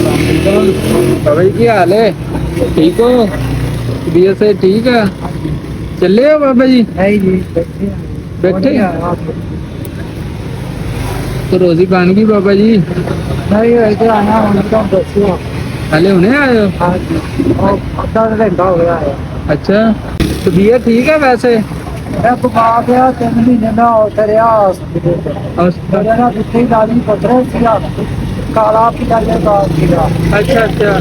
बाबा जी की हाल है? ठीक हो? तबीयत से ठीक है? चले हो बाबा जी? नहीं जी, बैठे तो रोजी बन गई बाबा जी? नहीं इधर आया उनका दसियो। हले हुने आए हो? हाँ जी, और आधा घंटा हो गया है। अच्छा, तबीयत ठीक है वैसे? मैं बुखा गया 3 महीने में उतरिया हॉस्पिटल और मेरे ना पिछली दादी पत्थर सीगा काला पीला ये बात सीगा अच्छा अच्छा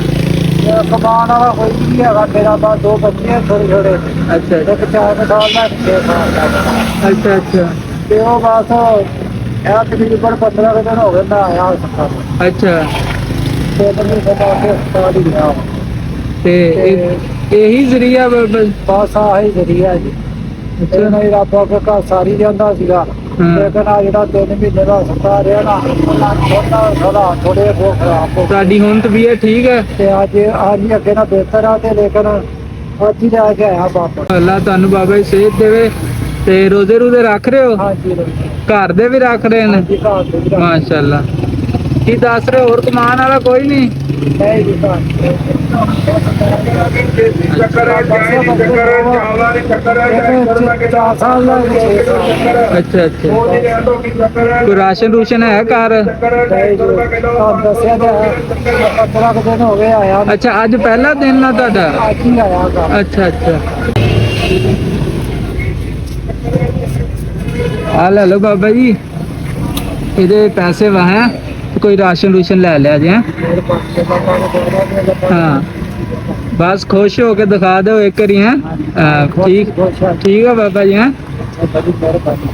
कमान वाला कोई नहीं है मेरा पास 2 बच्चे हैं छोटे छोटे अच्छा एक 4 साल का 6 साल का अच्छा अच्छा ते वो बस यार तकरीबन 15 दिन हो गए मैं आया अस्पताल अच्छा। 3 महीने बाद अस्पताल ही गया ते यही जरिया बाबा? बस आही जरिया जी अच्छा नहीं रब के घर सारी ਜਾਂਦਾ ਸੀਗਾ ਲੇਕਿਨ ਆ ਜਿਹੜਾ 3 ਮਹੀਨੇ ਦਾ ਹਸਪਤਾਲ ਰਿਹਾ ਨਾ ਥੋੜਾ ਥੋੜੇ ਬਹੁਤ ਖਰਾਬ ਹੋ ਤੁਹਾਡੀ ਹੁਣ ਤਬੀयत ਠੀਕ ਹੈ? ਤੇ ਅੱਜ ਅੱਗੇ ਨਾਲ ਬਿਹਤਰ ਆ ਤੇ ਲੇਕਿਨ ਅੱਜ ਹੀ ਲੈ ਕੇ ਆਇਆ ਵਾਪਸ। ਅੱਲਾ ਤੁਹਾਨੂੰ ਬਾਬਾ ਜੀ ਸਿਹਤ ਦੇਵੇ। ਤੇ ਰੋਜ਼ੇ ਰੂਜ਼ੇ ਰੱਖ ਰਹੇ ਹੋ? ਹਾਂਜੀ ਘਰ ਦੇ ਵੀ ਰੱਖ ਰਹੇ ਨੇ? ਜੀ ਘਰ ਦੇ ਵੀ ਰੱਖ- ਮਾਸ਼ਾਅੱਲਾ। ਕੀ ਦੱਸ ਰਹੇ ਹੋਰ ਕਮਾਉਣ ਵਾਲਾ ਕੋਈ ਨਹੀਂ? ਨਹੀਂ ਜੀ ਘਰ ਚੱਕਰ ਹੈ ਚਾਵਲਾਂ ਦੇ ਚੱਕਰ ਹੈ 4 ਸਾਲ ਦਾ 6 ਸਾਲ ਅੱਛਾ ਅੱਛਾ। ਉਹ ਜਿਹੜੇ ਆਂਦੋ ਕੀ ਚੱਕਰ ਹੈ ਕੋਈ ਰਾਸ਼ਨ ਰੂਸ਼ਨ ਹੈ ਘਰ? ਨਹੀਂ ਜੀ ਤੁਹਾਨੂੰ ਦੱਸਿਆ ਤਾਂ ਹੈ, 15 ਕੁ ਦਿਨ ਹੋ ਗਏ ਆਇਆ ਨੂੰ। ਅੱਛਾ ਅੱਜ ਪਹਿਲਾ ਦਿਨ ਆ ਤੁਹਾਡਾ? ਅੱਜ ਹੀ ਆਇਆ ਘਰ। ਅੱਛਾ ਅੱਛਾ। ਆ ਲੈ ਲਓ ਬਾਬਾ ਜੀ, ਇਹਦੇ ਪੈਸੇ ਵਾ ਹੈ, ਕੋਈ ਰਾਸ਼ਨ ਰੂਸ਼ਨ ਲੈ ਲਿਆ ਜੇ। ਮੇਰੇ ਪਾਸੇ ਬਾਬਾ ਨੇ ਬੋਲਿਆ ਹਾਂ ਬਸ ਖੁਸ਼ ਹੋ ਕੇ ਦਿਖਾ ਦਿਓ ਇੱਕ ਵਾਰੀ। ਹੈ ਠੀਕ ਠੀਕ ਆ ਬਾਬਾ ਜੀ। ਹੈ ਬੜੀ ਮਿਹਰਬਾਨੀ।